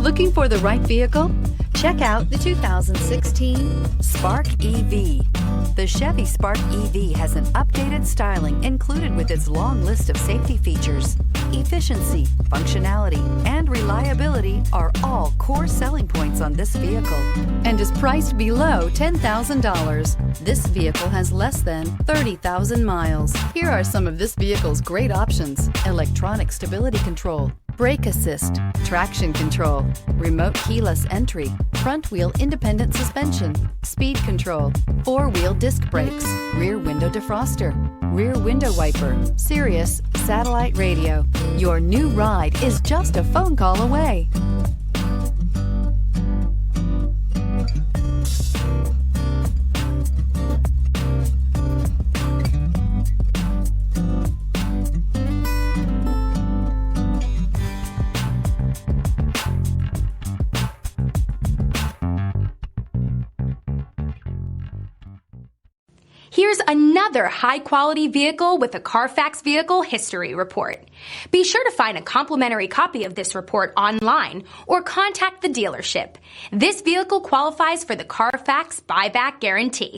Looking for the right vehicle? Check out the 2016 Spark EV. The Chevy Spark EV has an updated styling included with its long list of safety features. Efficiency, functionality, and reliability are all core selling points on this vehicle and is priced below $10,000. This vehicle has less than 30,000 miles. Here are some of this vehicle's great options: electronic stability control, brake assist, traction control, remote keyless entry, front wheel independent suspension, speed control, four-wheel disc brakes, rear window defroster, rear window wiper, Sirius satellite radio. Your new ride is just a phone call away. Here's another high-quality vehicle with a Carfax Vehicle History Report. Be sure to find a complimentary copy of this report online or contact the dealership. This vehicle qualifies for the Carfax Buyback Guarantee.